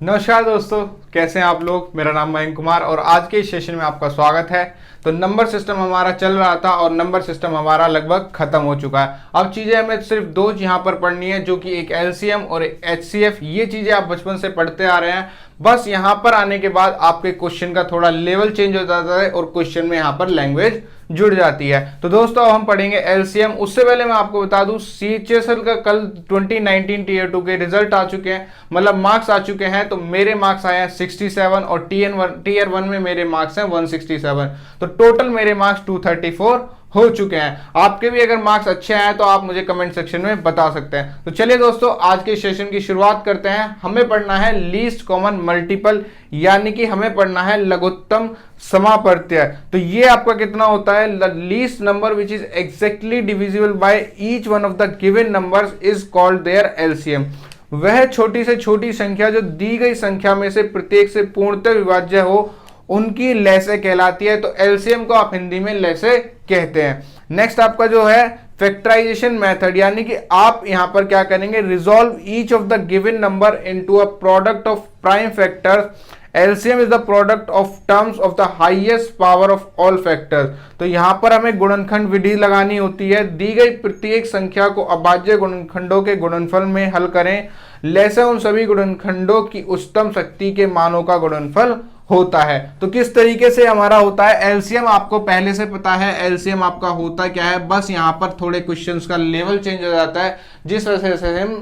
नमस्कार दोस्तों, कैसे हैं आप लोग। मेरा नाम मयंक कुमार और आज के इस सेशन में आपका स्वागत है। तो नंबर सिस्टम हमारा चल रहा था और नंबर सिस्टम हमारा लगभग खत्म हो चुका है। अब चीजें हमें सिर्फ दो यहाँ पर पढ़नी है, जो कि एक एलसीएम और एक एचसीएफ। ये चीजें आप बचपन से पढ़ते आ रहे हैं। बस यहाँ पर आने के बाद आपके क्वेश्चन का थोड़ा लेवल चेंज हो जाता है और क्वेश्चन में यहाँ पर लैंग्वेज जुड़ जाती है। तो दोस्तों अब हम पढ़ेंगे एलसीएम। उससे पहले मैं आपको बता दूं, सीएचएसएल का कल 2019 टीयर 2 के रिजल्ट आ चुके हैं, मतलब मार्क्स आ चुके हैं। तो मेरे मार्क्स आए हैं 67 और टीयर 1 में मेरे मार्क्स हैं 167। तो टोटल मेरे मार्क्स 234 हो चुके हैं। आपके भी अगर मार्क्स अच्छे आए तो आप मुझे कमेंट सेक्शन में बता सकते हैं। तो चलिए दोस्तों, आज के सेशन की शुरुआत करते हैं। हमें पढ़ना है लीस्ट कॉमन मल्टीपल, यानी कि हमें पढ़ना है लघुत्तम समाप्रत्यय। तो ये आपका कितना होता है, least number which is exactly divisible by each one of the given numbers is called their LCM. वह छोटी से छोटी संख्या जो दी गई संख्या में से प्रत्येक से पूर्णतः विभाज्य हो, उनकी लैसे कहलाती है। तो एलसीएम को आप हिंदी में लैसे कहते हैं। नेक्स्ट आपका जो है फैक्टराइजेशन मेथड, यानी कि आप यहां पर क्या करेंगे, resolve each of the given number into a product of prime factors. LCM is the product of terms of the highest power of all factors. तो यहां पर हमें गुणनखंड विधि लगानी होती है। दी गई प्रत्येक संख्या को अभाज्य गुणनखंडों के गुणनफल में हल करें। लैसे उन सभी गुणनखंडों की उच्चतम शक्ति के मानों का गुणनफल होता है। तो किस तरीके से हमारा होता है एलसीएम, आपको पहले से पता है एलसीएम आपका होता क्या है। बस यहां पर थोड़े क्वेश्चंस का लेवल चेंज हो जाता है जिस वजह से हम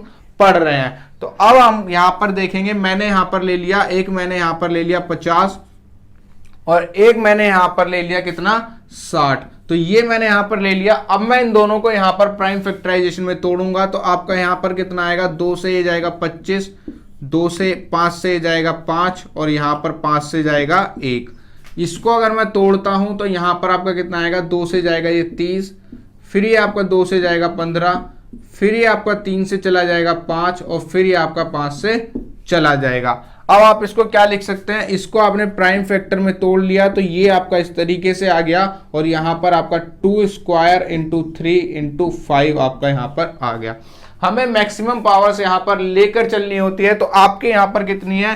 पढ़ रहे हैं। तो अब हम यहां पर देखेंगे, मैंने यहां पर ले लिया एक, मैंने यहां पर ले लिया 50 और एक मैंने यहां पर ले लिया कितना, 60। तो ये मैंने यहां पर ले लिया। अब मैं इन दोनों को यहां पर प्राइम फैक्टराइजेशन में तोड़ूंगा तो आपका यहां पर कितना आएगा, 2 से ये जाएगा 25, 2 से 5 से जाएगा 5 और यहां पर 5 से जाएगा 1। इसको अगर मैं तोड़ता हूं तो यहां पर आपका कितना आएगा, 2 से जाएगा ये 30, फिर ये आपका 2 से जाएगा 15, फिर ये आपका 3 से चला जाएगा 5 और फिर ये आपका 5 से चला जाएगा। अब आप इसको क्या लिख सकते हैं, इसको आपने प्राइम फैक्टर में तोड़ लिया तो ये आपका इस तरीके से आ गया और यहां पर आपका 2 स्क्वायर इंटू 3 इंटू 5 आपका यहां पर आ गया। हमें मैक्सिमम पावर से यहां पर लेकर चलनी होती है। तो आपके यहां पर कितनी है,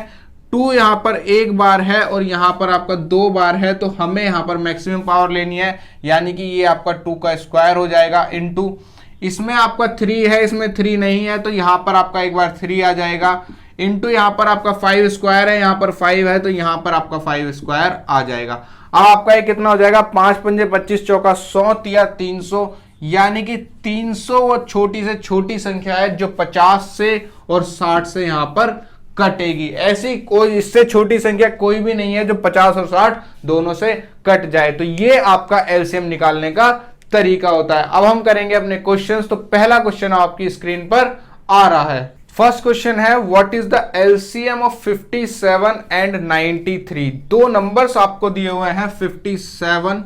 2 यहां पर एक बार है और यहां पर आपका 2 बार है। तो हमें यहां पर मैक्सिमम पावर लेनी है, यानी कि ये आपका 2 का स्क्वायर हो जाएगा इंटू, इसमें आपका 3 है, इसमें 3 नहीं है तो यहां पर आपका एक बार 3 आ जाएगा, इंटू यहां पर आपका 5 स्क्वायर है, यहां पर 5 है तो यहां पर आपका 5 स्क्वायर आ जाएगा। अब आपका ये कितना हो जाएगा, 5 पंजे 25 चौका 100 या 300, यानी कि 300 वो छोटी से छोटी संख्या है जो 50 से और 60 से यहां पर कटेगी। ऐसी कोई इससे छोटी संख्या कोई भी नहीं है जो 50 और 60 दोनों से कट जाए। तो ये आपका एलसीएम निकालने का तरीका होता है। अब हम करेंगे अपने क्वेश्चंस। तो पहला क्वेश्चन आपकी स्क्रीन पर आ रहा है। फर्स्ट क्वेश्चन है, what is the LCM of 57 and 93। दो नंबर्स आपको दिए हुए हैं, 57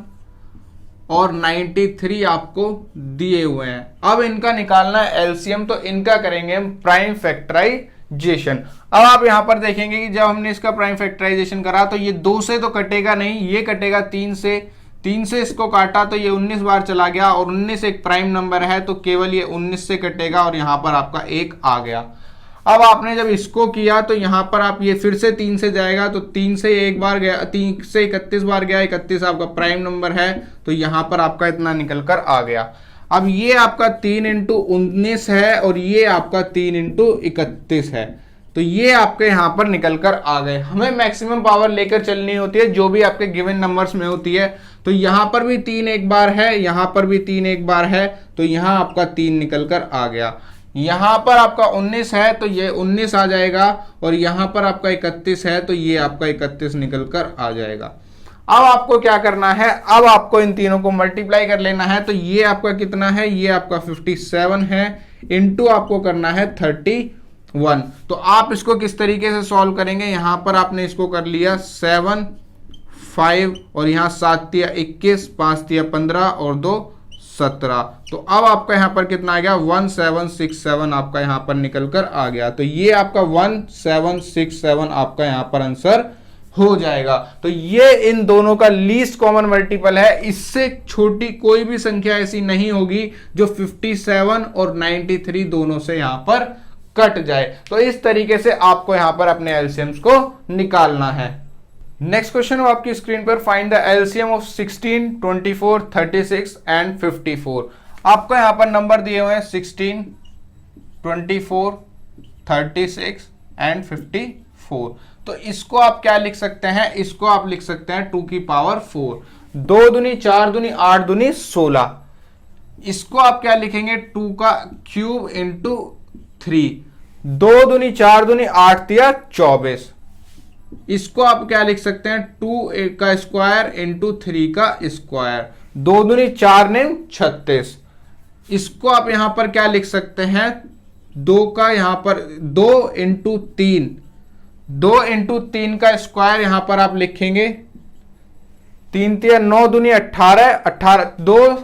और 93 आपको दिए हुए हैं। अब इनका निकालना है एलसीएम, तो इनका करेंगे हम प्राइम फैक्टराइजेशन। अब आप यहां पर देखेंगे कि जब हमने इसका प्राइम फैक्टराइजेशन करा तो ये 2 से तो कटेगा नहीं, ये कटेगा 3 से। 3 से इसको काटा तो ये 19 बार चला गया और 19 एक प्राइम नंबर है तो केवल ये 19 से कटेगा और यहां पर आपका 1 आ गया। अब आपने जब इसको किया तो यहां पर आप ये फिर से 3 से जाएगा तो 3 से एक बार गया, 3 से 31 बार गया, 31 आपका प्राइम नंबर है तो यहां पर आपका इतना निकल कर आ गया। अब ये आपका 3 इंटू 19 है और ये आपका 3 इंटू 31 है, तो ये आपके यहां पर निकल कर आ गए। हमें मैक्सिमम पावर लेकर चलनी होती है जो भी आपके गिवन नंबर्स में होती है। तो यहां पर भी 3 एक बार है, यहां पर भी 3 एक बार है तो यहां आपका 3 निकल कर आ गया। यहां पर आपका 19 है तो ये 19 आ जाएगा और यहां पर आपका 31 है तो ये आपका 31 निकल कर आ जाएगा। अब आपको क्या करना है, अब आपको इन तीनों को मल्टीप्लाई कर लेना है। तो ये आपका कितना है, ये आपका 57 है, इंटू आपको करना है 31। तो आप इसको किस तरीके से सॉल्व करेंगे, यहां पर आपने इसको कर लिया 7 5 और यहां 7 तिया 21, 5 तिया 15 और 2 17। तो अब आपका यहां पर कितना आ गया, 1767 आपका यहां पर निकल कर आ गया। तो ये आपका 1767 आपका यहां पर आंसर हो जाएगा। तो ये इन दोनों का लीस्ट कॉमन मल्टीपल है। इससे छोटी कोई भी संख्या ऐसी नहीं होगी जो 57 और 93 दोनों से यहां पर कट जाए। तो इस तरीके से आपको यहां पर अपने एलसीएम्स को निकालना है। नेक्स्ट क्वेश्चन हो आपकी स्क्रीन पर, find the LCM of 16, 24, 36 and 54। आपको यहां पर नंबर दिए हुए हैं 16, 24, 36 एंड 54। तो इसको आप क्या लिख सकते हैं, इसको आप लिख सकते हैं 2 की पावर 4। 2 दूनी 4 दूनी 8 दूनी 16। इसको आप क्या लिखेंगे, 2 का क्यूब इंटू 3। 2 दूनी 4 दूनी 8 तिया 24। इसको आप क्या लिख सकते हैं, 2 का स्क्वायर इंटू 3 का स्क्वायर। 2 दूनी 4 ने 36। इसको आप यहां पर क्या लिख सकते हैं, 2 का यहां पर 2 इंटू 3। 2 इंटू 3 का स्क्वायर यहां पर आप लिखेंगे 3 तिया 9 दूनी 18, 18 2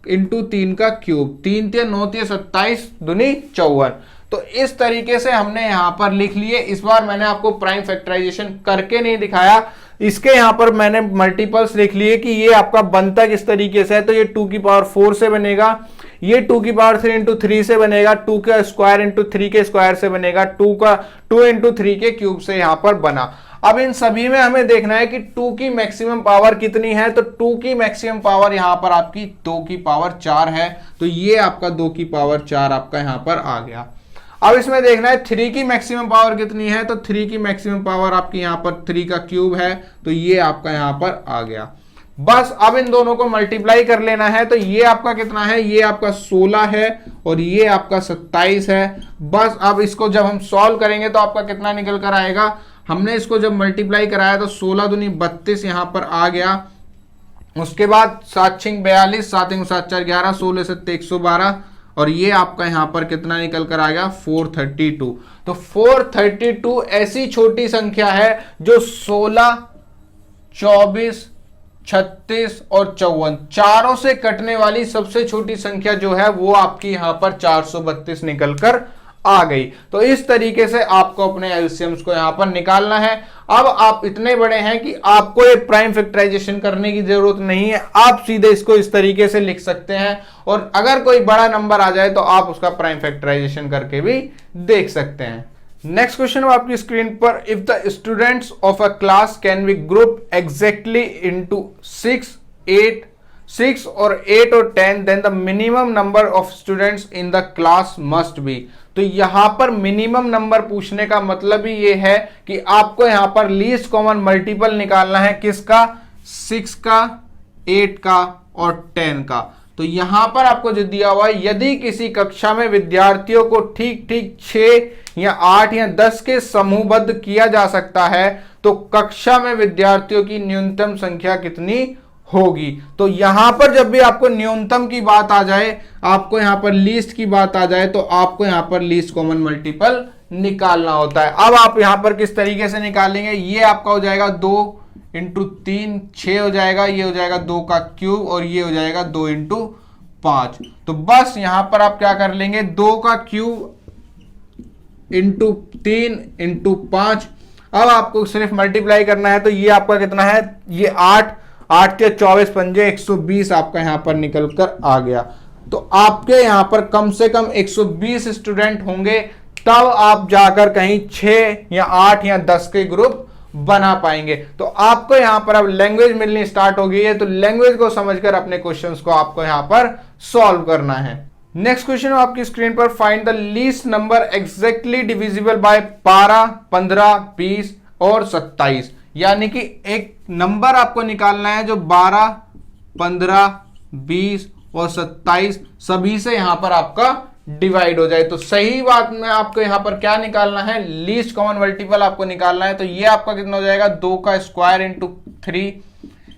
इंटू 3 का क्यूब, 3 तिया 9 तिया 27 दूनी 54। तो इस तरीके से हमने यहां पर लिख लिए। इस बार मैंने आपको प्राइम फैक्टराइजेशन करके नहीं दिखाया, इसके यहां पर मैंने मल्टीपल्स लिख लिए कि ये आपका बनता किस तरीके से है। तो ये 2 की पावर 4 से बनेगा, ये 2 की पावर 3 इंटू 3 से बनेगा, 2 का स्क्वायर इंटू 3 के स्क्वायर से बनेगा, 2 इंटू 3 के क्यूब से यहां पर बना। अब इन सभी में हमें देखना है कि 2 की मैक्सिमम पावर कितनी है। तो 2 की मैक्सिमम पावर यहां पर आपकी 2 की पावर 4 है। तो ये आपका 2 की पावर 4 आपका यहां पर आ गया। अब इसमें देखना है 3 की मैक्सिमम पावर कितनी है। तो 3 की मैक्सिमम पावर आपकी यहां पर 3 का क्यूब है। तो ये आपका यहां पर आ गया। बस अब इन दोनों को मल्टीप्लाई कर लेना है। तो ये आपका कितना है, ये आपका 16 है और ये आपका 27 है। बस अब इसको जब हम सॉल्व करेंगे तो आपका कितना निकल कर आएगा, हमने इसको जब मल्टीप्लाई कराया तो 16 दूनी 32 यहां पर आ गया। उसके बाद 7 6 42, 7 7 4 11, 16 7 112 और ये आपका यहां पर कितना निकल कर आ गया 432। तो 432 ऐसी छोटी संख्या है जो 16, 24, 36 और 54 चारों से कटने वाली सबसे छोटी संख्या जो है वो आपकी यहां पर 432 निकलकर आ गई। तो इस तरीके से आपको अपने एलसीएम्स को यहां पर निकालना है। अब आप इतने बड़े हैं कि आपको एक प्राइम फैक्टराइजेशन करने की जरूरत नहीं है, आप सीधे इसको इस तरीके से लिख सकते हैं और अगर कोई बड़ा नंबर आ जाए तो आप उसका प्राइम फैक्टराइजेशन करके भी देख सकते हैं। नेक्स्ट क्वेश्चन आपकी स्क्रीन पर, if the students of a class can be group exactly into 6 और 8 और 10 then the minimum number of students in the class must be. तो यहां पर मिनिमम नंबर पूछने का मतलब ही ये है कि आपको यहां पर लीस्ट कॉमन मल्टीपल निकालना है, किसका, 6 का, 8 का और 10 का। तो यहां पर आपको जो दिया हुआ है, यदि किसी कक्षा में विद्यार्थियों को ठीक ठीक 6 या 8 या 10 के समूहबद्ध किया जा सकता है तो कक्षा में विद्यार्थियों की न्यूनतम संख्या कितनी होगी। तो यहां पर जब भी आपको न्यूनतम की बात आ जाए, आपको यहां पर लीस्ट की बात आ जाए, तो आपको यहां पर लीस्ट कॉमन मल्टीपल निकालना होता है। अब आप यहां पर किस तरीके से निकालेंगे, ये आपका हो जाएगा 2 इंटू 3 6 हो जाएगा, ये हो जाएगा 2 का क्यूब और ये हो जाएगा 2 इंटू 5। तो बस यहां पर आप क्या कर लेंगे, 2 का क्यूब इंटू 3 इंटू 5। अब आपको सिर्फ मल्टीप्लाई करना है। तो ये आपका कितना है, ये 8 के 24 पंजे 120 आपका यहां पर निकल कर आ गया। तो आपके यहां पर कम से कम 120 स्टूडेंट होंगे, तब आप जाकर कहीं 6 या 8 या 10 के ग्रुप बना पाएंगे। तो आपको यहां पर अब लैंग्वेज मिलनी स्टार्ट हो गई है। तो लैंग्वेज को समझकर अपने क्वेश्चंस को आपको यहां पर सॉल्व करना है। नेक्स्ट क्वेश्चन आपकी स्क्रीन पर, find the least number exactly divisible bye 12, 15, 20 और 27। यानी कि एक नंबर आपको निकालना है जो 12, 15, 20 और 27 सभी से यहां पर आपका डिवाइड हो जाए। तो सही बात में आपको यहां पर क्या निकालना है, लीस्ट कॉमन मल्टीपल आपको निकालना है। तो ये आपका कितना हो जाएगा, 2 का स्क्वायर इंटू 3,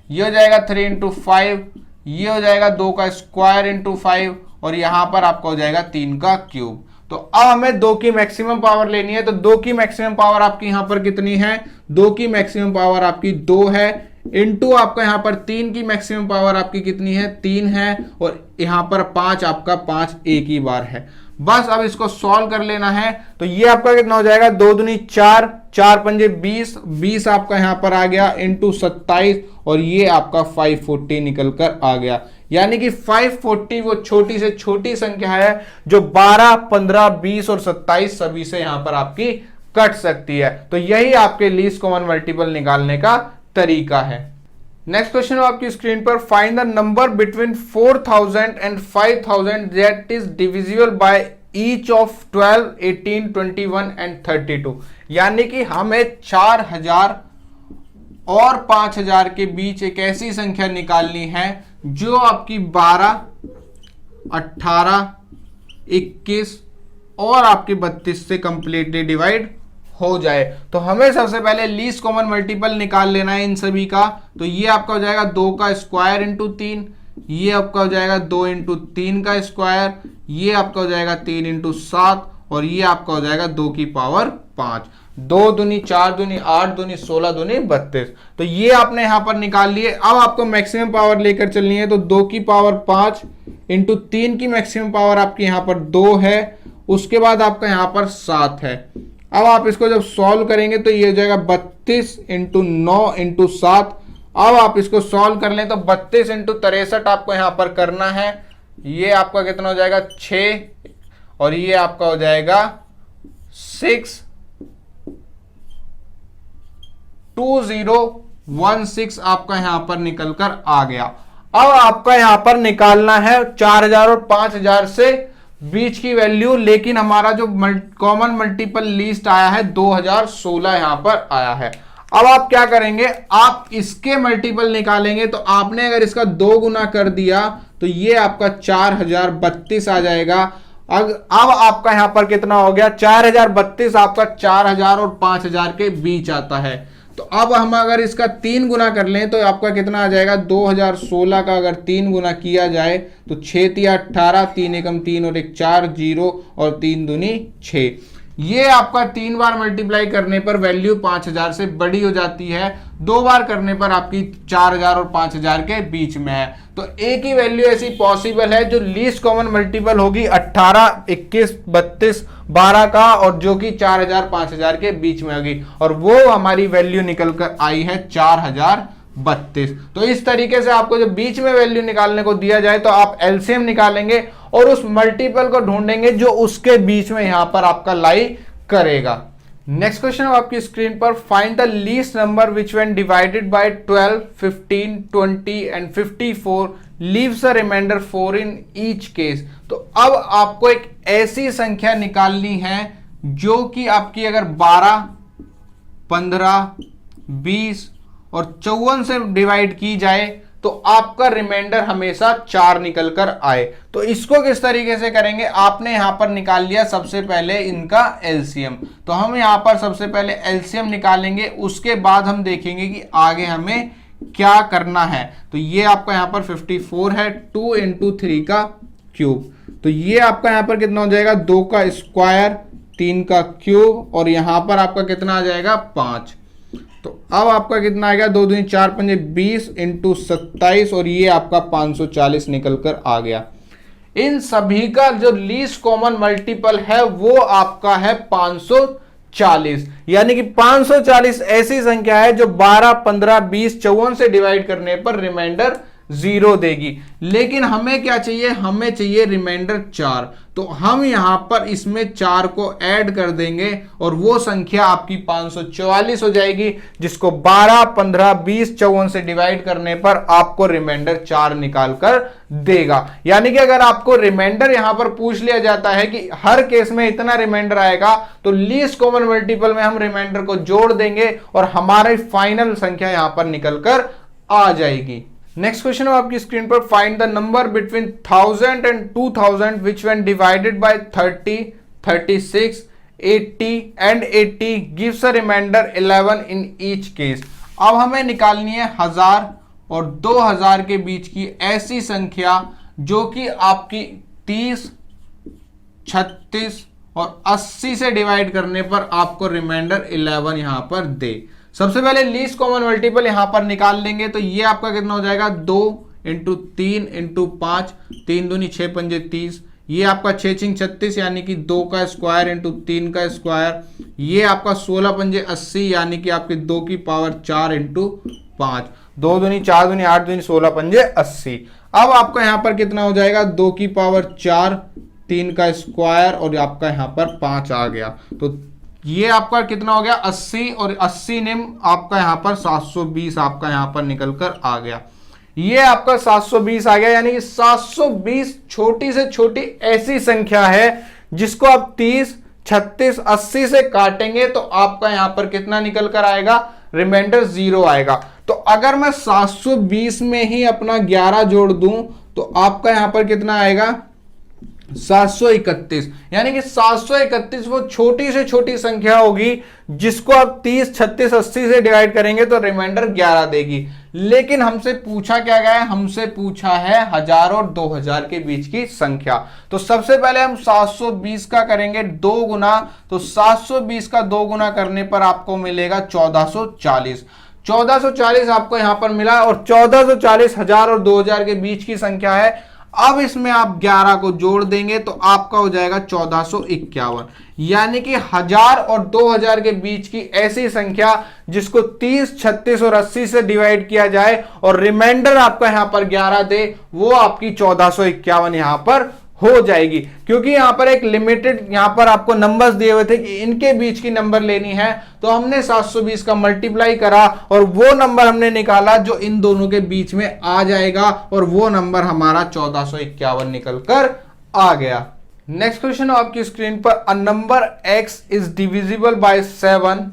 ये हो जाएगा 3 इंटू 5, ये हो जाएगा 2 का स्क्वायर इंटू 5 और यहां पर आपका हो जाएगा 3 का क्यूब। तो अब हमें 2 की मैक्सिमम पावर लेनी है। तो 2 की मैक्सिमम पावर आपकी यहां पर कितनी है, 2 की मैक्सिमम पावर आपकी 2 है, इंटू आपका यहां पर 3 की मैक्सिमम पावर आपकी कितनी है, 3 है और यहां पर 5 आपका 5 एक ही बार है। बस अब इसको सॉल्व कर लेना है। तो ये आपका कितना हो जाएगा, 2 दूनी 4, 4 पंजे 20, 20 आपका यहां पर आ गया इंटू 27 और ये आपका 540 निकल कर आ गया। यानी कि 540 वो छोटी से छोटी संख्या है जो 12, 15, 20 और 27 सभी से यहां पर आपकी कट सकती है। तो यही आपके लीस्ट कॉमन मल्टीपल निकालने का तरीका है। नेक्स्ट क्वेश्चन आपकी स्क्रीन पर, find the number between 4000 and 5000 that is divisible by each of 12, 18, 21 and 32। यानी कि हमें 4000 और 5000 के बीच एक ऐसी संख्या निकालनी है जो आपकी 12, 18, 21 और आपके 32 से कंप्लीटली डिवाइड हो जाए। तो हमें सबसे पहले लीस्ट कॉमन मल्टीपल निकाल लेना है इन सभी का। तो ये आपका हो जाएगा 2 का स्क्वायर इंटू 3, ये आपका हो जाएगा 2 इंटू 3 का स्क्वायर, ये आपका हो जाएगा 3 इंटू 7 और ये आपका हो जाएगा 2 की पावर 5। 2 दूनी 4 दूनी 8 दूनी 16 दूनी 32। तो ये आपने यहां पर निकाल लिए। अब आपको मैक्सिमम पावर लेकर चलनी है, तो 2 की पावर 5 इंटू 3 की मैक्सिमम पावर आपकी यहां पर 2 है, उसके बाद आपका यहां पर 7 है। अब आप इसको जब सॉल्व करेंगे तो ये हो जाएगा 32 इंटू 9 इंटू 7। अब आप इसको सॉल्व कर लें तो 32 इंटू 63 आपको यहां पर करना है। ये आपका कितना हो जाएगा 6 और ये आपका हो जाएगा 6, 2016 आपका यहां पर निकल कर आ गया। अब आपका यहां पर निकालना है 4000 और 5000 से बीच की वैल्यू, लेकिन हमारा जो कॉमन मल्टीपल लीस्ट आया है 2016 यहां पर आया है। अब आप क्या करेंगे, आप इसके मल्टीपल निकालेंगे। तो आपने अगर इसका 2 गुना कर दिया तो ये आपका 4032 आ जाएगा। अब आपका यहां पर कितना हो गया, 4032 आपका 4000 और 5000 के बीच आता है। तो अब हम अगर इसका 3 गुना कर लें तो आपका कितना आ जाएगा, 2016 का अगर 3 गुना किया जाए तो 6 तिया 18, 3 एकम 3 और 1 4, 0 और 3 दूनी 6। ये आपका 3 बार मल्टीप्लाई करने पर वैल्यू 5000 से बड़ी हो जाती है, 2 बार करने पर आपकी 4000 और 5000 के बीच में है। तो एक ही वैल्यू ऐसी पॉसिबल है जो लीस्ट कॉमन मल्टीपल होगी 18, 21, 32, 12 का, और जो कि 4000, 5000 के बीच में होगी, और वो हमारी वैल्यू निकल कर आई है 4032। तो इस तरीके से आपको जो बीच में वैल्यू निकालने को दिया जाए तो आप एलसीएम निकालेंगे और उस मल्टीपल को ढूंढेंगे जो उसके बीच में यहां पर आपका लाई करेगा। नेक्स्ट क्वेश्चन आपकी स्क्रीन पर, find the least number which when divided by 12, 15, 20 and 54 leaves a remainder 4 in each case. तो अब आपको एक ऐसी संख्या निकालनी है जो कि आपकी अगर 12, 15, 20 और 54 से डिवाइड की जाए तो आपका रिमाइंडर हमेशा 4 निकल कर आए। तो इसको किस तरीके से करेंगे, आपने यहां पर निकाल लिया सबसे पहले इनका एलसीएम। तो हम यहां पर सबसे पहले एलसीएम निकालेंगे, उसके बाद हम देखेंगे कि आगे हमें क्या करना है। तो ये आपका यहां पर 54 है, 2 इंटू 3 का क्यूब। तो ये आपका यहां पर कितना हो जाएगा, 2 का स्क्वायर, 3 का क्यूब, और यहां पर आपका कितना आ जाएगा 5। तो अब आपका कितना आएगा, 2 दूनी 4 पंजे 20 इंटू 27 और ये आपका 540 निकल कर आ गया। इन सभी का जो लीस्ट कॉमन मल्टीपल है वो आपका है 540। यानी कि 540 ऐसी संख्या है जो 12, 15, 20, 54 से डिवाइड करने पर रिमाइंडर 0 देगी। लेकिन हमें क्या चाहिए, हमें चाहिए रिमाइंडर 4। तो हम यहां पर इसमें 4 को ऐड कर देंगे और वो संख्या आपकी 544 हो जाएगी, जिसको 12, 15, 20, 54 से डिवाइड करने पर आपको रिमाइंडर 4 निकाल कर देगा। यानी कि अगर आपको रिमाइंडर यहां पर पूछ लिया जाता है कि हर केस में इतना रिमाइंडर आएगा, तो लीस्ट कॉमन मल्टीपल में हम रिमाइंडर को जोड़ देंगे और हमारी फाइनल संख्या यहां पर निकल कर आ जाएगी। नेक्स्ट क्वेश्चन आपकी स्क्रीन पर, find the number between 1000 and 2000 which when divided by 30, 36, 80 and 80 gives a remainder 11 in each case. अब हमें निकालनी है 1000 और 2000 के बीच की ऐसी संख्या जो कि आपकी 30, 36 और 80 से डिवाइड करने पर आपको रिमाइंडर 11 यहां पर दे। सबसे पहले लीस्ट कॉमन मल्टीपल यहां पर निकाल लेंगे। तो ये आपका कितना हो जाएगा, 2 इंटू 3 इंटू 5, 3 दूनी 6 पंजे 30, ये आपका 6 छिंग 36 यानी कि 2 का स्क्वायर इंटू 3 का स्क्वायर, ये आपका 16 पंजे 80 यानी कि आपके 2 की पावर 4 इंटू 5, 2 दूनी 4 दूनी 8 दूनी 16 पंजे 80। अब आपका यहां पर कितना हो जाएगा, 2 की पावर 4, 3 का स्क्वायर और आपका यहां पर 5 आ गया। तो ये आपका कितना हो गया 80, और 80 निम आपका यहां पर 720 आपका यहां पर निकल कर आ गया। ये आपका 720 आ गया, यानी कि 720 छोटी से छोटी ऐसी संख्या है जिसको आप 30, 36, 80 से काटेंगे तो आपका यहां पर कितना निकल कर आएगा, रिमाइंडर 0 आएगा। तो अगर मैं 720 में ही अपना 11 जोड़ दूं तो आपका यहां पर कितना आएगा, 731। यानी कि 731 वो छोटी से छोटी संख्या होगी जिसको आप 30, 36, 80 से डिवाइड करेंगे तो रिमाइंडर 11 देगी। लेकिन हमसे पूछा क्या गया है, हमसे पूछा है 1000 और 2000 के बीच की संख्या। तो सबसे पहले हम 720 का करेंगे 2 गुना, तो 720 का 2 गुना करने पर आपको मिलेगा 1440। 1440 आपको यहां पर मिला, और 1440 1000 और 2000 के बीच की संख्या है। अब इसमें आप 11 को जोड़ देंगे तो आपका हो जाएगा 1451। यानी कि 1000 और 2000 के बीच की ऐसी संख्या जिसको 30, 36 और 80 से डिवाइड किया जाए और रिमाइंडर आपका यहां पर 11 दे, वो आपकी 1451 यहां पर हो जाएगी। क्योंकि यहां पर एक लिमिटेड यहां पर आपको नंबर्स दिए हुए थे कि इनके बीच की नंबर लेनी है, तो हमने 720 का मल्टीप्लाई करा और वो नंबर हमने निकाला जो इन दोनों के बीच में आ जाएगा, और वो नंबर हमारा 1451 निकल कर आ गया। नेक्स्ट क्वेश्चन आपकी स्क्रीन पर, a number x is divisible by 7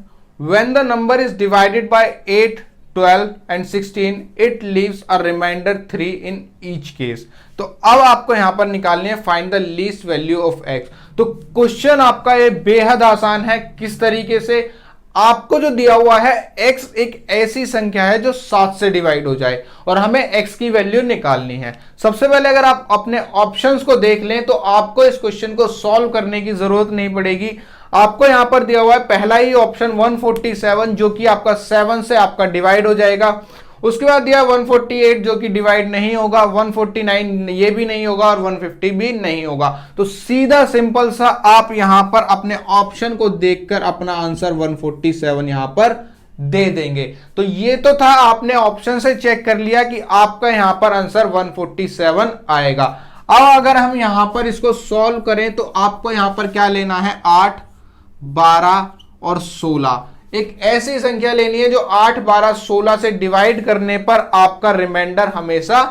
when the number is divided by 8, 12 and 16 it leaves a remainder 3 in each case। तो अब आपको यहां पर निकालनी है find the least value of x। तो क्वेश्चन आपका ये बेहद आसान है। किस तरीके से, आपको जो दिया हुआ है x एक ऐसी संख्या है जो 7 से डिवाइड हो जाए और हमें x की वैल्यू निकालनी है। सबसे पहले अगर आप अपने ऑप्शंस को देख लें तो आपको इस क्वेश्चन को सॉल्व करने की जरूरत नहीं पड़ेगी। आपको यहां पर दिया हुआ है पहला ही ऑप्शन 147 जो कि आपका 7 से आपका डिवाइड हो जाएगा। उसके बाद दिया 148 जो कि डिवाइड नहीं होगा, 149 ये भी नहीं होगा और 150 भी नहीं होगा। तो सीधा सिंपल सा आप यहां पर अपने ऑप्शन को देखकर अपना आंसर 147 यहां पर दे देंगे। तो ये तो था, आपने ऑप्शन से चेक कर लिया कि आपका यहां पर आंसर 147 आएगा। अब अगर हम यहां पर इसको सॉल्व करें तो आपको यहां पर क्या लेना है, 8, 12 और 16। एक ऐसी संख्या लेनी है जो 8, 12, 16 से डिवाइड करने पर आपका रिमाइंडर हमेशा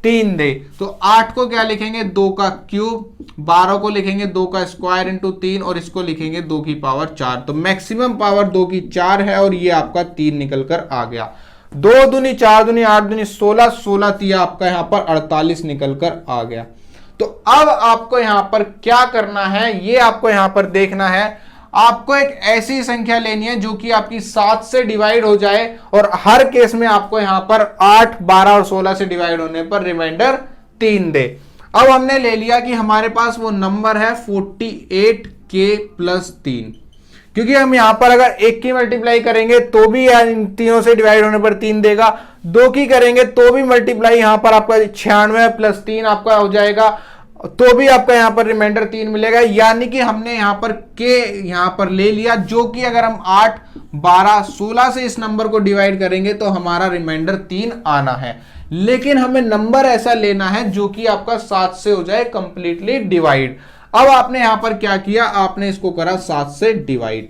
3 दे। तो 8 को क्या लिखेंगे, 2 का क्यूब, 12 को लिखेंगे 2 का स्क्वायर इंटू 3 और इसको लिखेंगे 2 की पावर 4। तो मैक्सिमम पावर 2 की 4 है और ये आपका 3 निकल कर आ गया। 2 दूनी 4 दूनी 8 दूनी 16, 16 तिया आपका यहां पर 48 निकल कर आ गया। तो अब आपको यहां पर क्या करना है, ये आपको यहां पर देखना है। आपको एक ऐसी संख्या लेनी है जो कि आपकी 7 से डिवाइड हो जाए और हर केस में आपको यहां पर 8, 12 और 16 से डिवाइड होने पर रिमाइंडर 3 दे। अब हमने ले लिया कि हमारे पास वो नंबर है 48k + 3। क्योंकि हम यहां पर अगर 1 की मल्टीप्लाई करेंगे तो भी इन तीनों से डिवाइड होने पर 3 देगा, 2 की करेंगे तो भी मल्टीप्लाई यहां पर आपका 96 + 3 आपका हो जाएगा, तो भी आपका यहां पर रिमाइंडर 3 मिलेगा। यानी कि हमने यहां पर k यहां पर ले लिया, जो कि अगर हम 8, 12, 16 से इस नंबर को डिवाइड करेंगे तो हमारा रिमाइंडर 3 आना है। लेकिन हमें नंबर ऐसा लेना है जो कि आपका 7 से हो जाए कंप्लीटली डिवाइड। अब आपने यहां पर क्या किया, आपने इसको करा 7 से डिवाइड।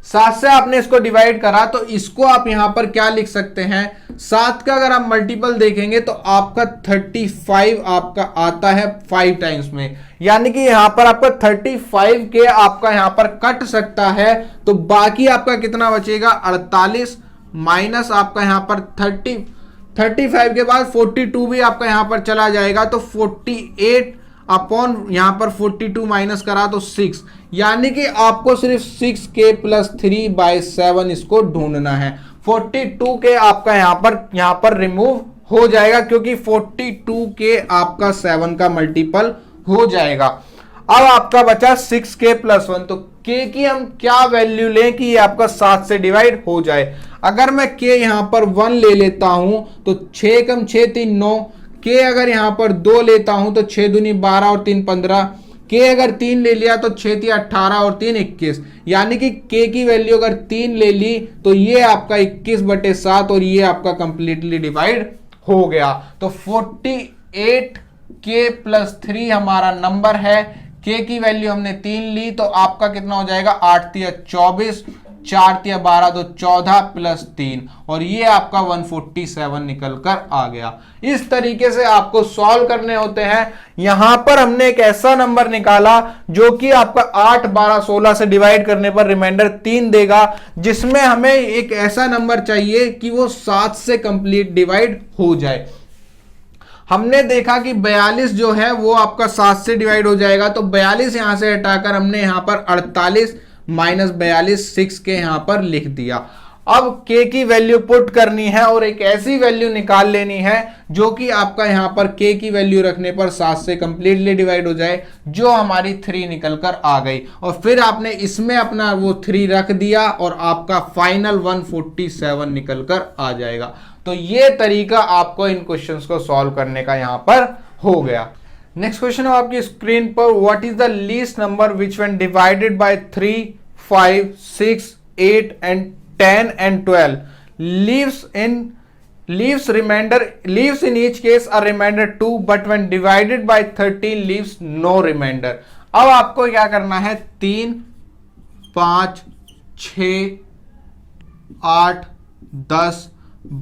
7 से आपने इसको डिवाइड करा तो इसको आप यहां पर क्या लिख सकते हैं, 7 का अगर आप मल्टीपल देखेंगे तो आपका 35 आपका आता है 5 टाइम्स में। यानी कि यहां पर आपका 35 के आपका यहां पर कट सकता है, तो बाकी आपका कितना बचेगा, 48 माइनस आपका यहां पर 35 के बाद 42 भी आपका यहां पर चला जाएगा, तो 48 अपॉन यहां पर 42 माइनस करा तो 6। यानी कि आपको सिर्फ 6k + 3/7 इसको ढूंढना है। 42 के आपका यहां पर रिमूव हो जाएगा क्योंकि 42 के आपका 7 का मल्टीपल हो जाएगा। अब आपका बचा 6k + 1। तो k की हम क्या वैल्यू लें कि ये आपका 7 से डिवाइड हो जाए। अगर मैं k यहां पर 1 ले लेता हूं तो 6 कम 6 3 9, k अगर यहां पर 2 लेता हूं तो 6 दूनी 12 और 3 15, k अगर 3 ले लिया तो 6 3 18 और 3 21। यानी कि k की वैल्यू अगर 3 ले ली तो ये आपका 21/7 और ये आपका कंप्लीटली डिवाइड हो गया। तो 48 के प्लस 3 हमारा नंबर है। के की वैल्यू हमने 3 ली, तो आपका कितना हो जाएगा 8 तिया 24, 4 तिया 12, तो 14 प्लस 3, और ये आपका 147 निकल कर आ गया। इस तरीके से आपको सॉल्व करने होते हैं। यहां पर हमने एक ऐसा नंबर निकाला जो कि आपका 8, 12, 16 से डिवाइड करने पर रिमाइंडर 3 देगा, जिसमें हमें एक ऐसा नंबर चाहिए कि वो 7 से कंप्लीट डिवाइड हो जाए। हमने देखा कि 42 जो है वो आपका 7 से डिवाइड हो जाएगा, तो 42 यहां से हटाकर हमने यहां पर 48 माइनस 42 6 के यहां पर लिख दिया। अब k की वैल्यू पुट करनी है और एक ऐसी वैल्यू निकाल लेनी है जो कि आपका यहां पर k की वैल्यू रखने पर 7 से कंप्लीटली डिवाइड हो जाए, जो हमारी 3 निकल कर आ गई, और फिर आपने इसमें अपना वो 3 रख दिया और आपका फाइनल 147 निकल कर आ जाएगा। तो ये तरीका आपको इन क्वेश्चंस को सॉल्व करने का यहां पर हो गया। नेक्स्ट क्वेश्चन है आपकी स्क्रीन पर, what is the least number which when divided bye 3, 5, 6, 8 and 10 and 12 leaves in each case a remainder 2, but when divided by 13 leaves no remainder। अब आपको क्या करना है, 3, 5, 6, 8, 10,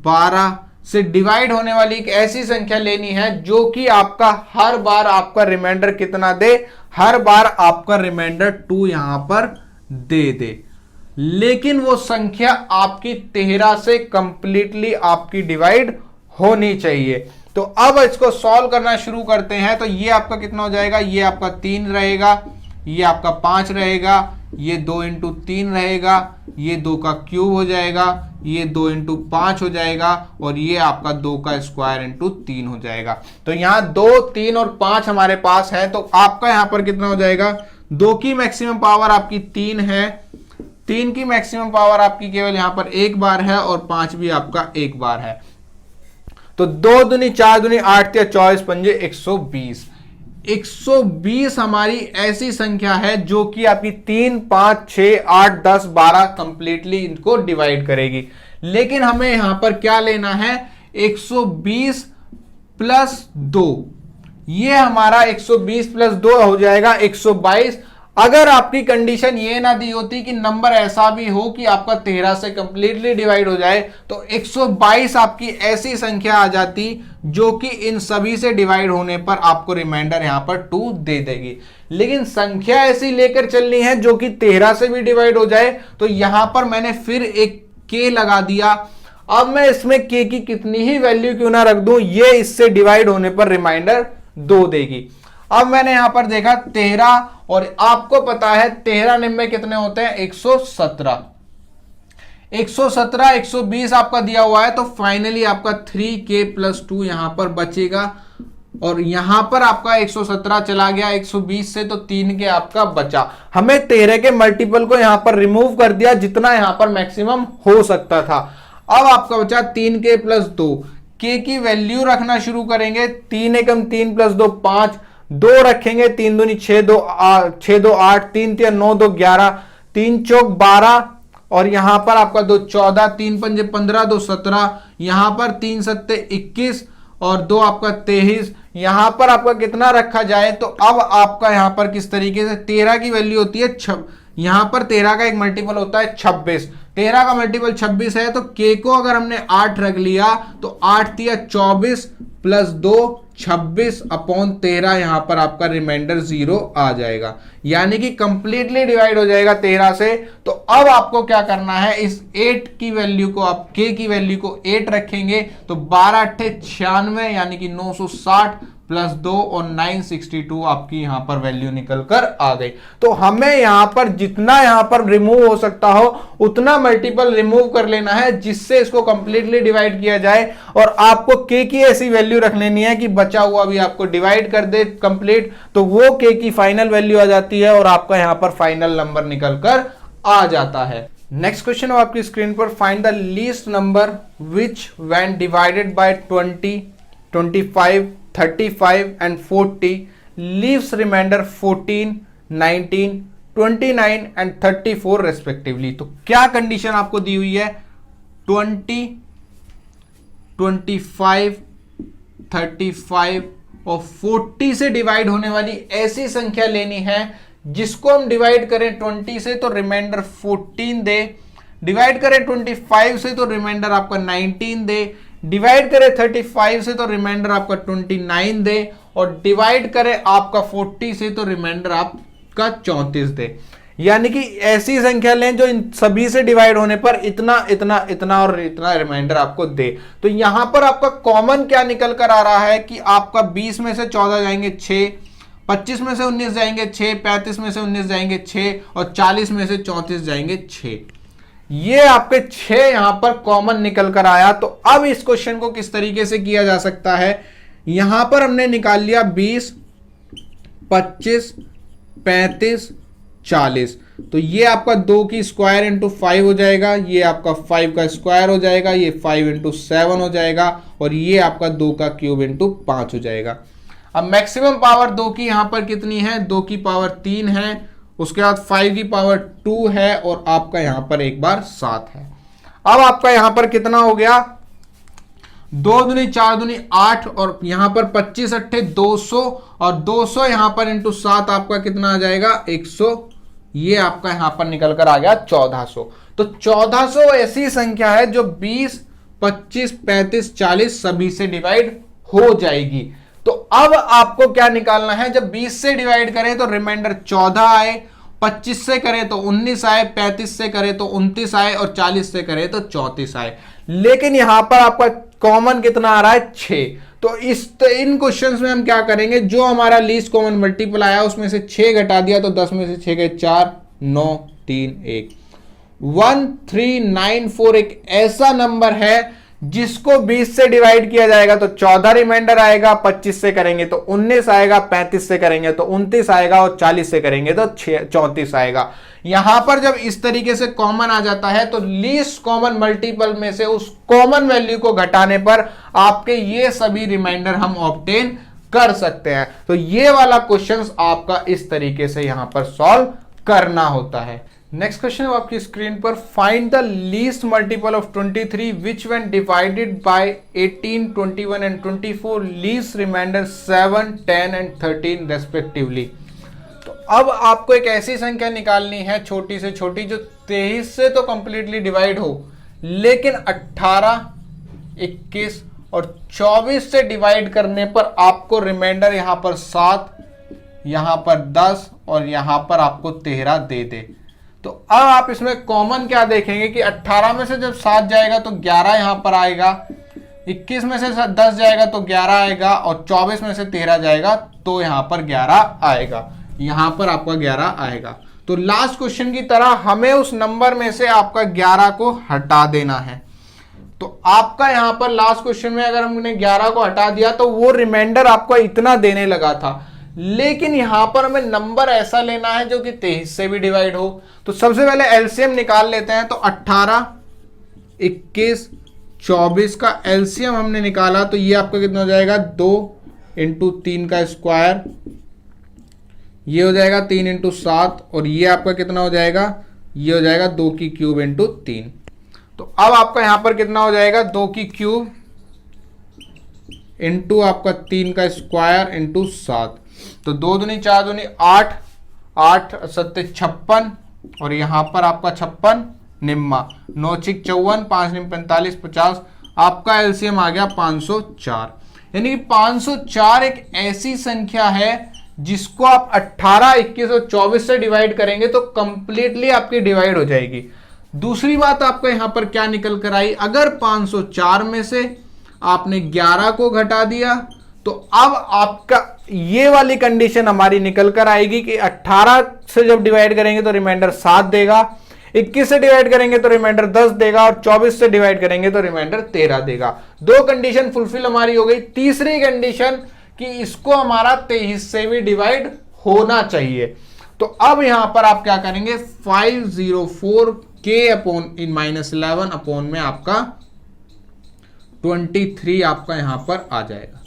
12 से डिवाइड होने वाली एक ऐसी संख्या लेनी है जो कि आपका हर बार आपका रिमाइंडर कितना दे, हर बार आपका रिमाइंडर 2 यहां पर दे, लेकिन वो संख्या आपकी 13 से कंप्लीटली आपकी डिवाइड होनी चाहिए। तो अब इसको सॉल्व करना शुरू करते हैं। तो ये आपका कितना हो जाएगा, ये आपका 3 रहेगा, ये आपका 5 रहेगा, ये 2 इंटू 3 रहेगा, ये 2 का क्यूब हो जाएगा, ये 2 इंटू 5 हो जाएगा, और ये आपका 2 का स्क्वायर इंटू 3 हो जाएगा। तो यहाँ 2, 3 और 5 हमारे पास है, तो आपका यहाँ पर कितना हो जाएगा, 2 की मैक्सिमम पावर आपकी 3 है, 3 की मैक्सिमम पावर आपकी केवल यहां पर 1 बार है, और 5 भी आपका 1 बार है। तो 2 दूनी 4 दूनी 8 या 24 पंजे 120। 120 हमारी ऐसी संख्या है जो कि आपकी 3, 5, 6, 8, 10, 12 कंप्लीटली इनको डिवाइड करेगी। लेकिन हमें यहां पर क्या लेना है, 120 प्लस 2, ये हमारा 120 प्लस 2 हो जाएगा 122। अगर आपकी कंडीशन ये ना दी होती कि नंबर ऐसा भी हो कि आपका 13 से कंप्लीटली डिवाइड हो जाए, तो 122 आपकी ऐसी संख्या आ जाती जो कि इन सभी से डिवाइड होने पर आपको रिमाइंडर यहां पर 2 दे देगी। लेकिन संख्या ऐसी लेकर चलनी है जो कि 13 से भी डिवाइड हो जाए, तो यहां पर मैंने फिर एक k लगा दिया। अब मैं इसमें k की कितनी ही वैल्यू क्यों ना रख दूं, ये इससे डिवाइड होने पर रिमाइंडर 2 देगी। अब मैंने यहां पर देखा 13, और आपको पता है 13 निम्न कितने होते हैं, 117। 117 120 आपका दिया हुआ है, तो फाइनली आपका 3k प्लस 2 यहां पर बचेगा, और यहां पर आपका 117 चला गया 120 से, तो 3k आपका बचा। हमें 13 के मल्टीपल को यहां पर रिमूव कर दिया जितना यहां पर मैक्सिमम हो सकता था। अब आपका बचा 3k प्लस 2, k की वैल्यू रखना शुरू करेंगे। 3 एकम 3 प्लस 2 5, 2 रखेंगे, 3 दूनी 6 2 8, 3 3 9 2 11, 3 चौक 12, और यहां पर आपका 2 14, 3 पंजे 15, 2 17, यहां पर 3 सत्ते 21, और 2 आपका 23। यहां पर आपका कितना रखा जाए, तो अब आपका यहां पर किस तरीके से 13 की वैल्यू होती है, यहां पर 13 का एक मल्टीपल होता है 26। 13 का मल्टीपल 26 है, तो k को अगर हमने 8 रख लिया, तो 8 तिया 24 प्लस 2 26 अपॉन 13, यहां पर आपका रिमाइंडर 0 आ जाएगा, यानी कि कंप्लीटली डिवाइड हो जाएगा 13 से। तो अब आपको क्या करना है, इस 8 की वैल्यू को आप k की वैल्यू को 8 रखेंगे, तो 12 8 96, यानी कि 960 प्लस 2 और 962 आपकी यहां पर वैल्यू निकल कर आ गई। तो हमें यहां पर जितना यहां पर रिमूव हो सकता हो उतना मल्टीपल रिमूव कर लेना है, जिससे इसको कंप्लीटली डिवाइड किया जाए, और आपको k की ऐसी वैल्यू रख लेनी है कि बचा हुआ भी आपको डिवाइड कर दे कंप्लीट, तो वो k की फाइनल वैल्यू आ जाती है, और आपका यहां पर फाइनल नंबर निकल कर आ जाता है। नेक्स्ट क्वेश्चन है आपकी स्क्रीन पर, find the least number which when divided bye 20, 25, 35 and 40 leaves remainder 14, 19, 29 and 34 respectively। तो क्या कंडीशन आपको दी हुई है, 20, 25 35 और 40 से डिवाइड होने वाली ऐसी संख्या लेनी है जिसको हम डिवाइड करें 20 से तो रिमाइंडर 14 दे, डिवाइड करें 25 से तो रिमाइंडर आपका 19 दे, डिवाइड करें 35 से तो रिमाइंडर आपका 29 दे, और डिवाइड करें आपका 40 से तो रिमाइंडर आपका 34 दे। यानी कि ऐसी संख्या लें जो इन सभी से डिवाइड होने पर इतना इतना इतना और इतना रिमाइंडर आपको दे। तो यहां पर आपका कॉमन क्या निकल कर आ रहा है कि आपका 20 में से 14 जाएंगे 6, 25 में से 19 जाएंगे 6, 35 में से 19 जाएंगे 6 और 40 में से 34 जाएंगे 6। ये आपके 6 यहां पर कॉमन निकल कर आया। तो अब इस क्वेश्चन को किस तरीके से किया जा सकता है, यहां पर हमने निकाल लिया 20, 25, 35, 40। तो ये आपका 2 की स्क्वायर इंटू 5 हो जाएगा, ये आपका 5 का स्क्वायर हो जाएगा, ये 5 इंटू 7 हो जाएगा, और ये आपका 2 का क्यूब इंटू 5 हो जाएगा। अब मैक्सिमम पावर 2 की यहां पर कितनी है, 2 की पावर 3 है, उसके बाद 5 की पावर 2 है, और आपका यहां पर एक बार 7 है। अब आपका यहां पर कितना हो गया, 2 दूनी 4 दूनी 8, और यहां पर 25 अट्ठे 200, और 200 यहां पर इंटू 7 आपका कितना आ जाएगा 100। ये आपका यहां पर निकल कर आ गया 1400। तो 1400 ऐसी संख्या है जो 20, 25, 35, 40 सभी से डिवाइड हो जाएगी। तो अब आपको क्या निकालना है, जब 20 से डिवाइड करें तो रिमाइंडर 14 आए, 25 से करें तो 19 आए, 35 से करें तो 29 आए, और 40 से करें तो 34 आए। लेकिन यहां पर आपका कॉमन कितना आ रहा है 6। तो इन क्वेश्चंस में हम क्या करेंगे, जो हमारा लीस्ट कॉमन मल्टीपल आया उसमें से 6 घटा दिया, तो 10 में से 6 गए 4, 9, 3, 1, 1394 एक ऐसा नंबर है जिसको 20 से डिवाइड किया जाएगा तो 14 रिमाइंडर आएगा, 25 से करेंगे तो 19 आएगा, 35 से करेंगे तो 29 आएगा, और 40 से करेंगे तो 34 आएगा। यहां पर जब इस तरीके से कॉमन आ जाता है तो लीस्ट कॉमन मल्टीपल में से उस कॉमन वैल्यू को घटाने पर आपके ये सभी रिमाइंडर हम ऑब्टेन कर सकते हैं। तो ये वाला क्वेश्चन आपका इस तरीके से यहां पर सॉल्व करना होता है। नेक्स्ट क्वेश्चन है आपकी स्क्रीन पर, find the least multiple of 23 which when divided by 18, 21 and 24 leaves remainder 7, 10 and 13 respectively. तो अब आपको एक ऐसी संख्या निकालनी है छोटी से छोटी जो 23 से तो कंप्लीटली डिवाइड हो, लेकिन 18, 21 और 24 से डिवाइड करने पर आपको रिमाइंडर यहां पर 7, यहां पर 10 और यहां पर आपको 13 दे दे। तो अब आप इसमें कॉमन क्या देखेंगे कि 18 में से जब 7 जाएगा तो 11 यहां पर आएगा, 21 में से 10 जाएगा तो 11 आएगा, और 24 में से 13 जाएगा तो यहां पर 11 आएगा, यहां पर आपका 11 आएगा। तो लास्ट क्वेश्चन की तरह हमें उस नंबर में से आपका 11 को हटा देना है। तो आपका यहां पर लास्ट क्वेश्चन में अगर हमने 11 को हटा दिया तो वो रिमाइंडर आपको इतना देने लगा था, लेकिन यहां पर हमें नंबर ऐसा लेना है जो कि 23 से भी डिवाइड हो। तो सबसे पहले एलसीएम निकाल लेते हैं। तो 18, 21, 24 का एलसीएम हमने निकाला तो ये आपका कितना हो जाएगा 2 इंटू 3 का स्क्वायर, ये हो जाएगा 3 इंटू 7, और ये आपका कितना हो जाएगा, ये हो जाएगा 2 की क्यूब इंटू 3। तो अब आपका यहां पर कितना हो जाएगा 2 की क्यूब इंटू आपका 3 का स्क्वायर इंटू 7। तो 2 दूनी 4 दूनी 8, 8 सत्ते 56, और यहां पर आपका 56 निम्मा, 9 छिक 54, 5 निम 45, 50। आपका एलसीएम आ गया 504। यानी कि 504 एक ऐसी संख्या है जिसको आप 18, 21 और 24 से डिवाइड करेंगे तो कंप्लीटली आपकी डिवाइड हो जाएगी। दूसरी बात आपको यहां पर क्या निकल कर आई, अगर 504 में से आपने 11 को घटा दिया तो अब आपका ये वाली कंडीशन हमारी निकल कर आएगी कि 18 से जब डिवाइड करेंगे तो रिमाइंडर 7 देगा, 21 से डिवाइड करेंगे तो रिमाइंडर 10 देगा, और 24 से डिवाइड करेंगे तो रिमाइंडर 13 देगा। 2 कंडीशन फुलफिल हमारी हो गई। तीसरी कंडीशन कि इसको हमारा 23 से भी डिवाइड होना चाहिए। तो अब यहां पर आप क्या करेंगे, 504 k अपॉन इन -11 अपॉन में आपका 23 आपका यहां पर आ जाएगा।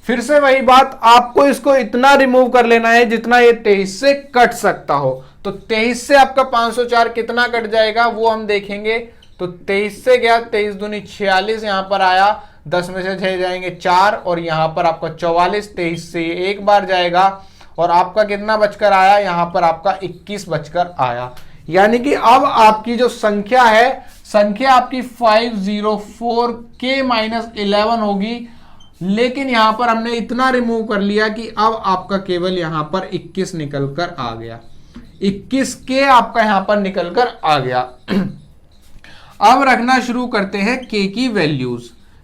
फिर से वही बात, आपको इसको इतना रिमूव कर लेना है जितना ये 23 से कट सकता हो। तो 23 से आपका 504 कितना कट जाएगा वो हम देखेंगे। तो 23 से गया, 23 दूनी 46 यहां पर आया, 10 में से 6 जाएंगे 4, और यहाँ पर आपका 44, 23 से एक बार जाएगा और आपका कितना बचकर आया, यहाँ पर आपका 21 बचकर आया। यानी कि अब आपकी जो संख्या है, संख्या आपकी 504K-11 होगी, लेकिन यहां पर हमने इतना रिमूव कर लिया कि अब आपका केवल यहां पर 21 निकल कर आ गया, 21K आपका यहां पर निकल कर आ गया। अब रखना शुरू करते हैं K की वैल्यूज।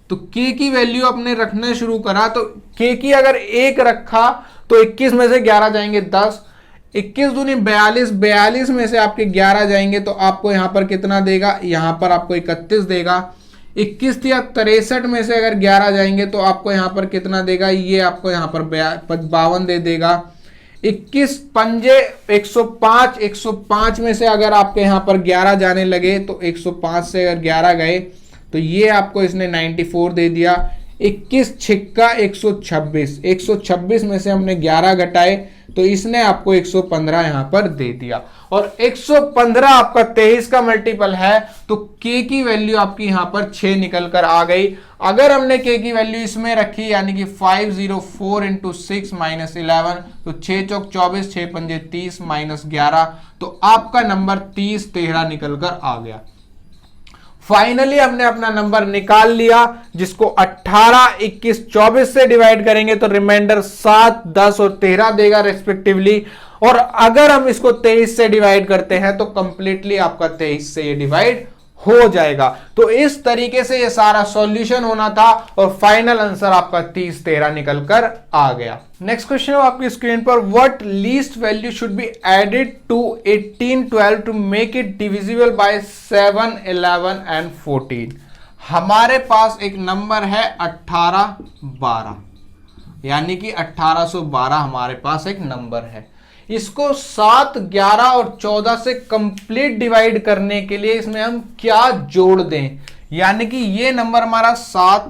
तो K की वैल्यू अपने रखना शुरू करा, तो K की अगर 1 रखा तो 21 में से 11 जाएंगे 10, 21 दूनी 42, 42 में से आपके 11 जाएंगे तो आपको यहां पर कितना देगा, यहां पर आपको 31 देगा। 21 या 63 में से अगर 11 जाएंगे तो आपको यहां पर कितना देगा, ये आपको यहां पर 52 दे देगा। 21 पंजे 105, 105 में से अगर आपके यहां पर 11 जाने लगे तो 105 से अगर 11 गए तो ये आपको इसने 94 दे दिया। 21 छिक्का 126, 126 में से हमने 11 घटाए तो इसने आपको 115 यहां पर दे दिया, और 115 आपका 23 का मल्टीपल है, तो K की वैल्यू आपकी यहां पर 6 निकल कर आ गई। अगर हमने K की वैल्यू इसमें रखी, यानी कि 504 इंटू 6 माइनस 11, तो 6 चौक 24, 6 पंजे 30 माइनस 11, तो आपका नंबर 30 13 निकल कर आ गया। फाइनली हमने अपना नंबर निकाल लिया, जिसको 18, 21, 24 से डिवाइड करेंगे तो रिमाइंडर 7, 10 और 13 देगा रेस्पेक्टिवली। और अगर हम इसको 23 से डिवाइड करते हैं तो कंप्लीटली आपका 23 से ये डिवाइड हो जाएगा। तो इस तरीके से ये सारा सॉल्यूशन होना था और फाइनल आंसर आपका 30 13 निकल कर आ गया। नेक्स्ट क्वेश्चन है आपकी स्क्रीन पर, what least value should be added to 18 12 to make it divisible by 7 11 and 14। हमारे पास एक नंबर है 18 12, यानी कि 1812 हमारे पास एक नंबर है। इसको 7 11 और 14 से कंप्लीट डिवाइड करने के लिए इसमें हम क्या जोड़ दें, यानी कि ये नंबर हमारा 7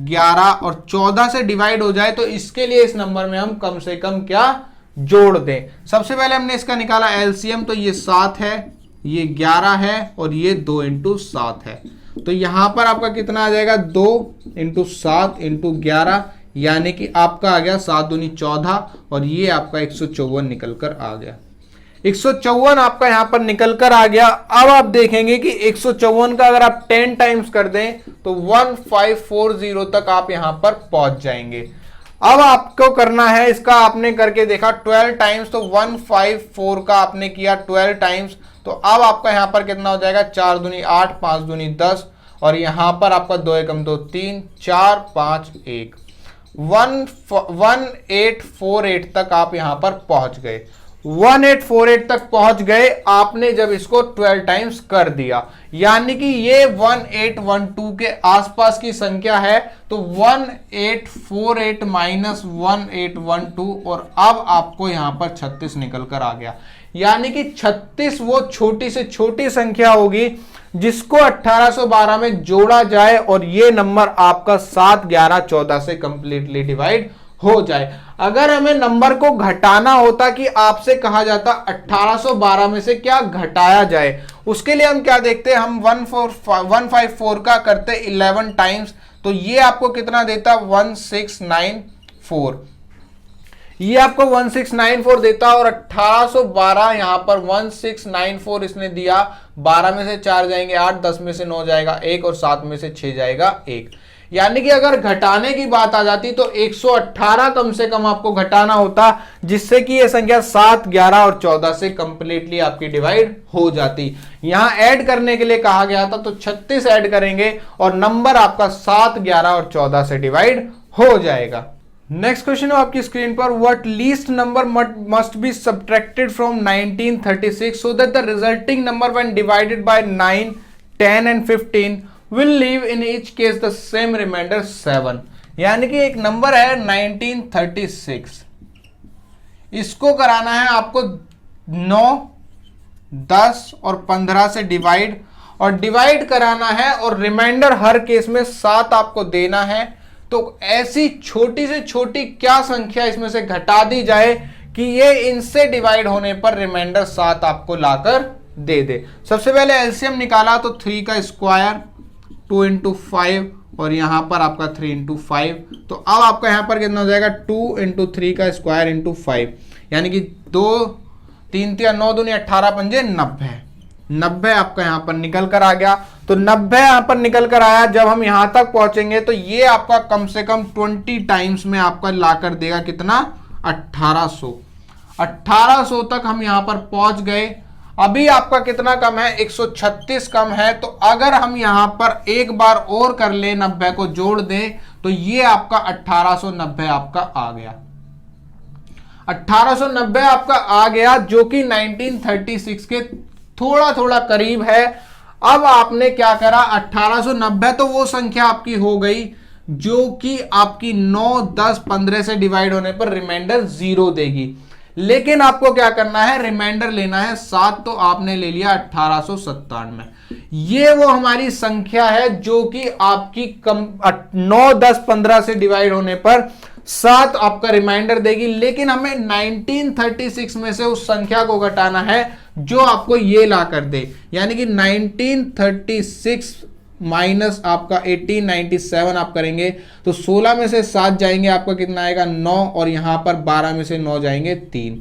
11 और 14 से डिवाइड हो जाए, तो इसके लिए इस नंबर में हम कम से कम क्या जोड़ दें। सबसे पहले हमने इसका निकाला एलसीएम, तो ये 7 है, ये 11 है और ये 2 इंटू 7 है। तो यहां पर आपका कितना आ जाएगा, 2 इंटू 7 इंटू 11, यानी कि आपका आ गया 7 दूनी 14 और ये आपका 154 निकल कर आ गया। 154 आपका यहां पर निकल कर आ गया। अब आप देखेंगे कि 154 का अगर आप 10 टाइम्स कर दें तो 1540 तक आप यहां पर पहुंच जाएंगे। अब आपको करना है, इसका आपने करके देखा 12 टाइम्स, तो 154 का आपने किया 12 टाइम्स, तो अब आपका यहां पर कितना हो जाएगा, 4 दूनी 8, 5 दूनी 10 और यहां पर आपका 2 एकम 2 3, 4 5 1, 1848 तक आप यहां पर पहुंच गए। 1848 तक पहुंच गए आपने जब इसको 12 टाइम्स कर दिया, यानी कि ये 1812 के आसपास की संख्या है, तो 1848 माइनस 1812 और अब आपको यहां पर 36 निकल कर आ गया। यानी कि 36 वो छोटी से छोटी संख्या होगी जिसको 1812 में जोड़ा जाए और ये नंबर आपका 7 11 14 से कंप्लीटली डिवाइड हो जाए। अगर हमें नंबर को घटाना होता कि आपसे कहा जाता 1812 में से क्या घटाया जाए, उसके लिए हम क्या देखते हैं, हम 154 का करते 11 टाइम्स, तो ये आपको कितना देता 1694, ये आपको 1694 देता और 1812 यहां पर 1694 इसने दिया। 12 में से 4 जाएंगे 8, 10 में से 9 जाएगा 1 और 7 में से 6 जाएगा 1। यानी कि अगर घटाने की बात आ जाती तो 118 कम से कम आपको घटाना होता, जिससे कि ये संख्या 7 11 और 14 से कंप्लीटली आपकी डिवाइड हो जाती। यहां ऐड करने के लिए कहा गया था तो 36 ऐड करेंगे और नंबर आपका 7 11 और 14 से डिवाइड हो जाएगा। नेक्स्ट क्वेश्चन है आपकी स्क्रीन पर, what least number must be subtracted from 1936 so that the resulting number when divided bye 9 10 and 15 will leave in each case the same remainder 7। यानी कि एक नंबर है 1936, इसको कराना है आपको 9 10 और 15 से डिवाइड, और डिवाइड कराना है और रिमाइंडर हर केस में 7 आपको देना है। तो ऐसी छोटी से छोटी क्या संख्या इसमें से घटा दी जाए कि ये इनसे डिवाइड होने पर रिमाइंडर 7 आपको लाकर दे दे। सबसे पहले एलसीएम निकाला तो 3 का स्क्वायर 2 इंटू 5 और यहाँ पर आपका 3 इंटू 5। तो अब आपका यहाँ पर कितना हो जाएगा 2 इंटू 3 का स्क्वायर इंटू 5, यानी कि 2 3 3 9 दूनी 18 पंजे 90। 90 आपका यहाँ पर निकल कर आ गया। तो 90 यहाँ पर निकल कर आया। जब हम यहाँ तक पहुंचेंगे तो ये आपका कम से कम 20 टाइम्स में आपका ला कर देगा कितना 1800। 1800 तक हम यहाँ पर पहुंच गए। अभी आपका कितना कम है 136 कम है। तो अगर हम यहाँ पर एक बार और कर ले 90 को जोड़ दें तो ये आपका 1890 आपका आ गया। 1890 आपका आ गया जो कि 1936 के थोड़ा थोड़ा करीब है। अब आपने क्या करा 1890 तो वो संख्या आपकी हो गई जो कि आपकी 9 10 15 से डिवाइड होने पर रिमाइंडर 0 देगी। लेकिन आपको क्या करना है रिमाइंडर लेना है 7। तो आपने ले लिया 1897। ये वो हमारी संख्या है जो कि आपकी 9 10 15 से डिवाइड होने पर 7 आपका रिमाइंडर देगी। लेकिन हमें 1936 में से उस संख्या को घटाना है जो आपको ये ला कर दे, यानी कि 1936 माइनस आपका 1897 आप करेंगे तो 16 में से 7 जाएंगे आपका कितना आएगा 9, और यहां पर 12 में से 9 जाएंगे 3,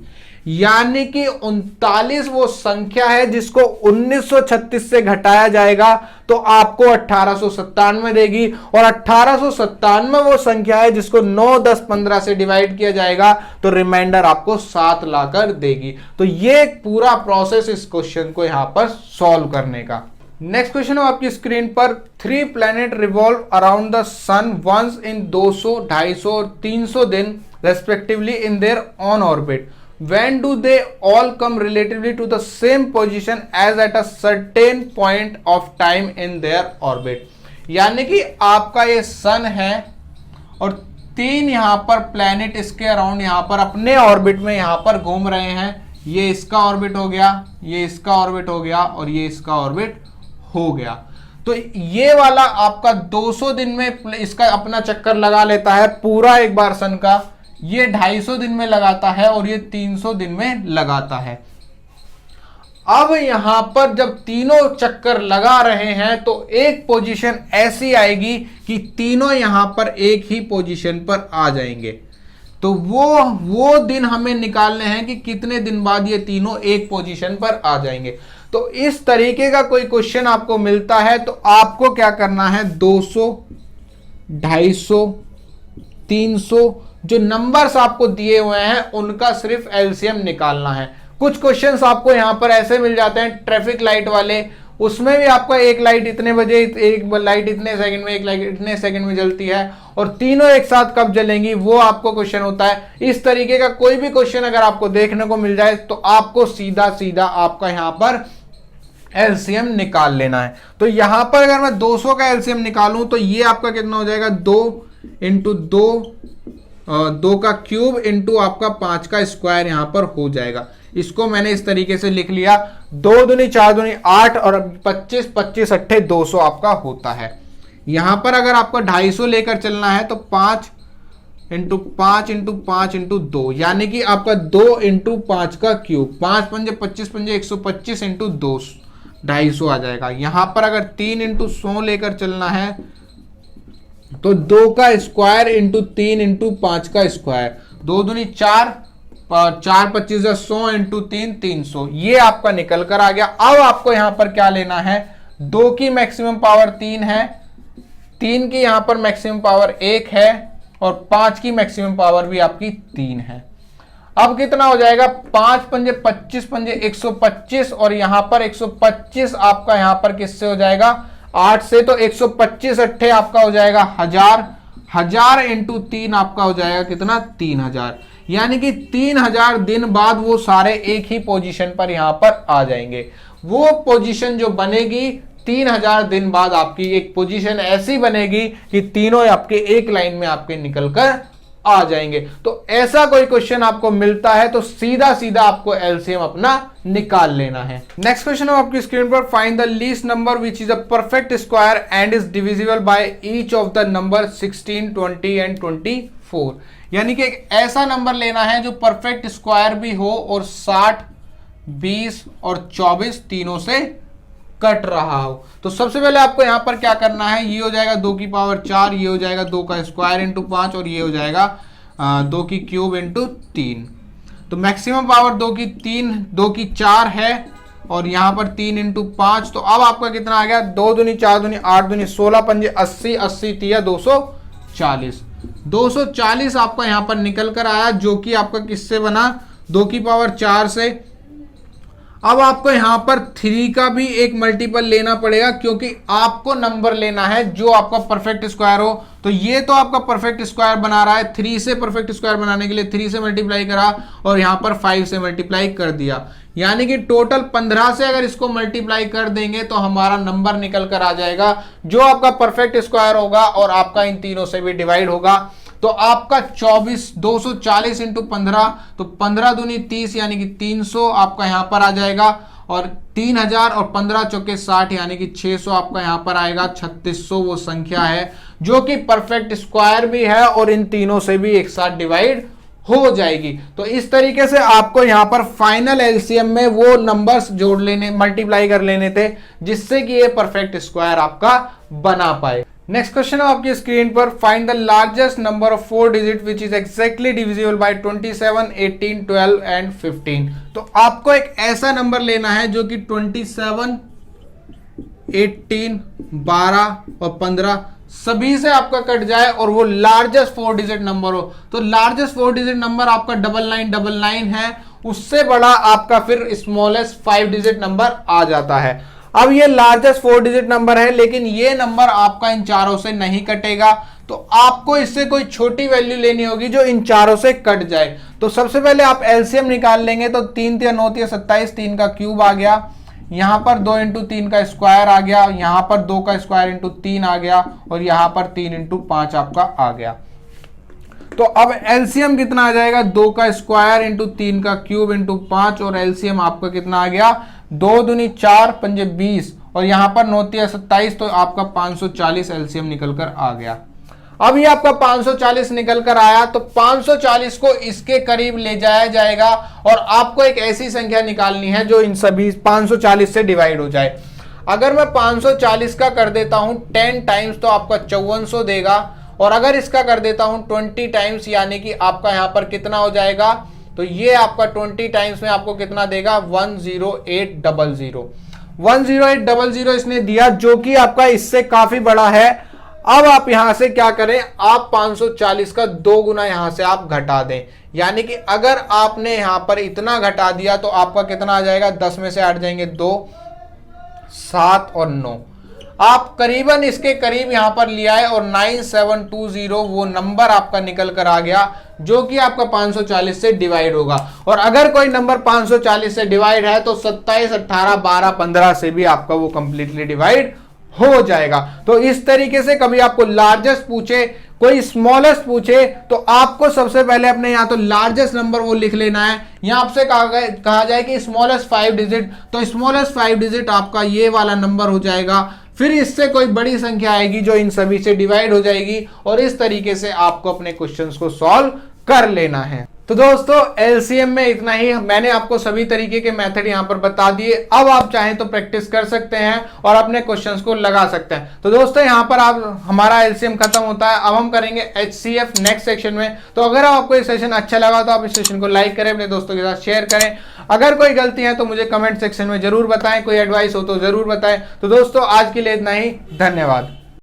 यानी कि 39 वो संख्या है जिसको 1936 से घटाया जाएगा तो आपको 1897 देगी। और 1897 वो संख्या है जिसको 9 10 15 से डिवाइड किया जाएगा तो रिमाइंडर आपको 7 लाकर देगी। तो ये पूरा प्रोसेस इस क्वेश्चन को यहां पर सॉल्व करने का। नेक्स्ट क्वेश्चन है आपकी स्क्रीन पर 3 planet revolve around the sun once in 200, 250 और 300 दिन respectively in their on orbit. When do they all come relatively to the same position as at a certain point of time in their orbit? यानी कि आपका ये सन है और 3 यहां पर प्लैनेट इसके अराउंड यहां पर अपने ऑर्बिट में यहां पर घूम रहे हैं। ये इसका ऑर्बिट हो गया, ये इसका ऑर्बिट हो गया और ये इसका ऑर्बिट हो गया। तो ये वाला आपका 200 दिन में इसका अपना चक्कर लगा लेता है पूरा एक बार सन का, ये 250 दिन में लगाता है और ये 300 दिन में लगाता है। अब यहां पर जब तीनों चक्कर लगा रहे हैं तो एक पोजीशन ऐसी आएगी कि तीनों यहां पर एक ही पोजीशन पर आ जाएंगे। तो वो दिन हमें निकालने हैं कि कितने दिन बाद ये तीनों एक पोजीशन पर आ जाएंगे। तो इस तरीके का कोई क्वेश्चन आपको मिलता है तो आपको क्या करना है 200, 250, 300 जो नंबर्स आपको दिए हुए हैं उनका सिर्फ एलसीएम निकालना है। कुछ क्वेश्चंस आपको यहां पर ऐसे मिल जाते हैं ट्रैफिक लाइट वाले, उसमें भी आपका एक लाइट इतने बजे, एक लाइट इतने सेकंड में, एक लाइट इतने सेकंड में जलती है और तीनों एक साथ कब जलेंगी वो आपको क्वेश्चन होता है। इस तरीके का कोई भी क्वेश्चन अगर आपको देखने को मिल जाए तो आपको सीधा सीधा आपका यहां पर एलसीएम निकाल लेना है। तो यहां पर अगर मैं 200 का एलसीएम निकालूं तो ये आपका कितना हो जाएगा 2 इंटू 2 का क्यूब इंटू आपका 5 का स्क्वायर यहां पर हो जाएगा। इसको मैंने इस तरीके से लिख लिया 2 दूनी 4 दूनी 8 और 25 25 अट्ठे 200 आपका होता है। यहां पर अगर आपको 250 लेकर चलना है तो 5 इंटू 5 इंटू 5 इंटू 2, यानी कि आपका 2 इंटू 5 का क्यूब, 5 पंजे 25 पंजे 125 इंटू 2 250 आ जाएगा। यहां पर अगर 3 इंटू 100 लेकर चलना है तो 2 का स्क्वायर इंटू 3 इंटू 5 का स्क्वायर, 2 दूनी 4 4 25 100 इंटू 3 300, ये आपका निकल कर आ गया। अब आपको यहां पर क्या लेना है 2 की मैक्सिमम पावर 3 है, 3 की यहां पर मैक्सिमम पावर 1 है और 5 की मैक्सिमम पावर भी आपकी 3 है। अब कितना हो जाएगा 5 पंजे 25 पंजे 125 और यहां पर 125 आपका यहां पर किससे हो जाएगा 8 से, तो 125 अट्ठे आपका हो जाएगा 1000, 1000 इंटू 3 आपका हो जाएगा कितना 3000, यानी कि 3000 दिन बाद वो सारे एक ही पोजीशन पर यहां पर आ जाएंगे। वो पोजीशन जो बनेगी 3000 दिन बाद आपकी एक पोजीशन ऐसी बनेगी कि तीनों आपके एक लाइन में आपके निकलकर आ जाएंगे। तो ऐसा कोई क्वेश्चन आपको मिलता है तो सीधा सीधा आपको एलसीएम अपना निकाल लेना है। नेक्स्ट क्वेश्चन है आपकी स्क्रीन पर, find the least number which is a perfect square and is divisible by each of the number 16, 20 and 24। यानी कि एक ऐसा नंबर लेना है जो परफेक्ट स्क्वायर भी हो और 60, 20 और 24 तीनों से कट रहा हो। तो सबसे पहले आपको यहां पर क्या करना है, ये हो जाएगा 2 की पावर 4, ये हो जाएगा 2 का स्क्वायर इंटू 5 और ये हो जाएगा 2 की क्यूब इंटू 3। तो मैक्सिमम पावर 2 की 4 है और यहां पर 3 इंटू 5। तो अब आपका कितना आ गया, 2 दूनी 4 दूनी 8 दूनी 16 पंजे 80, 80 तिया 240। 240 आपका यहां पर निकल कर आया, जो कि आपका किससे बना, 2 की पावर 4 से। अब आपको यहां पर 3 का भी एक मल्टीपल लेना पड़ेगा, क्योंकि आपको नंबर लेना है जो आपका परफेक्ट स्क्वायर हो। तो ये तो आपका परफेक्ट स्क्वायर बना रहा है, 3 से परफेक्ट स्क्वायर बनाने के लिए 3 से मल्टीप्लाई करा और यहां पर 5 से मल्टीप्लाई कर दिया, यानी कि टोटल 15 से अगर इसको मल्टीप्लाई कर देंगे तो हमारा नंबर निकल कर आ जाएगा, जो आपका परफेक्ट स्क्वायर होगा और आपका इन तीनों से भी डिवाइड होगा। तो आपका 240 इंटू 15, तो 15 दूनी 30 यानी कि 300 आपका यहां पर आ जाएगा, और 3000 और 15 चौके 60 यानी कि 600 आपका यहां पर आएगा। 3600 वो संख्या है जो कि परफेक्ट स्क्वायर भी है और इन तीनों से भी एक साथ डिवाइड हो जाएगी। तो इस तरीके से आपको यहां पर फाइनल एलसीएम में वो नंबर्स जोड़ लेने, मल्टीप्लाई कर लेने थे, जिससे कि ये परफेक्ट स्क्वायर आपका बना पाए। नेक्स्ट क्वेश्चन है आपकी स्क्रीन पर, find the largest number of 4 digit which is exactly divisible by 27, 18, 12 and 15। तो आपको एक ऐसा नंबर लेना है जो कि 27, 18, 12 और 15 सभी से आपका कट जाए और वो लार्जेस्ट 4 डिजिट नंबर हो। तो लार्जेस्ट 4 डिजिट नंबर आपका 9999 है, उससे बड़ा आपका फिर स्मॉलेस्ट 5 डिजिट नंबर आ जाता है। अब ये लार्जेस्ट 4 डिजिट नंबर है, लेकिन ये नंबर आपका इन चारों से नहीं कटेगा, तो आपको इससे कोई छोटी वैल्यू लेनी होगी जो इन चारों से कट जाए। तो सबसे पहले आप एलसीएम निकाल लेंगे, तो 3 × 9 = 27, 3 का क्यूब आ गया, यहां पर 2 × 3 का स्क्वायर आ गया, यहां पर 2 का स्क्वायर इंटू 3 आ गया और यहां पर 3 × 5 आपका आ गया। तो अब एलसीएम कितना आ जाएगा, 2 का स्क्वायर इंटू 3 का क्यूब इंटू 5 और एलसीएम आपका कितना आ गया, 2 दूनी 4 पंजे 20 और यहां पर 9 × 27, तो आपका 540 एलसीएम निकल कर आ गया। अब ये आपका 540 निकल कर आया, तो 540 को इसके करीब ले जाया जाएगा और आपको एक ऐसी संख्या निकालनी है जो इन सभी 540 से डिवाइड हो जाए। अगर मैं 540 का कर देता हूं 10 टाइम्स तो आपका 5400 देगा, और अगर इसका कर देता हूं 20 टाइम्स यानी कि आपका यहां पर कितना हो जाएगा, तो ये आपका 20 टाइम्स में आपको कितना देगा, 10800। 10800 इसने दिया, जो कि आपका इससे काफी बड़ा है। अब आप यहां से क्या करें, आप 540 का 2 गुना यहां से आप घटा दें, यानी कि अगर आपने यहां पर इतना घटा दिया तो आपका कितना आ जाएगा, 10 में से 8 जाएंगे 2, 7 और 9। आप करीबन इसके करीब यहां पर लिया है और 9720 वो नंबर आपका निकल कर आ गया, जो कि आपका 540 से डिवाइड होगा। और अगर कोई नंबर 540 से डिवाइड है तो 27, 18, 12, 15 से भी आपका वो कंप्लीटली डिवाइड हो जाएगा। तो इस तरीके से कभी आपको लार्जेस्ट पूछे, कोई स्मॉलेस्ट पूछे, तो आपको सबसे पहले अपने यहां तो लार्जेस्ट नंबर वो लिख लेना है। यहां आपसे कहा जाए कि स्मॉलेस्ट 5 डिजिट, तो स्मॉलेस्ट 5 डिजिट आपका ये वाला नंबर हो जाएगा। फिर इससे कोई बड़ी संख्या आएगी जो इन सभी से डिवाइड हो जाएगी, और इस तरीके से आपको अपने क्वेश्चंस को सॉल्व कर लेना है। तो दोस्तों एलसीएम में इतना ही, मैंने आपको सभी तरीके के मेथड यहां पर बता दिए। अब आप चाहें तो प्रैक्टिस कर सकते हैं और अपने क्वेश्चंस को लगा सकते हैं। तो दोस्तों यहां पर आप हमारा एलसीएम खत्म होता है। अब हम करेंगे एचसीएफ नेक्स्ट सेक्शन में। तो अगर आपको ये सेशन अच्छा लगा तो आप इस सेशन को लाइक करें, अपने दोस्तों के साथ शेयर करें। अगर कोई गलती है तो मुझे कमेंट सेक्शन में जरूर बताएं, कोई एडवाइस हो तो जरूर बताएं। तो दोस्तों आज के लिए इतना ही, धन्यवाद।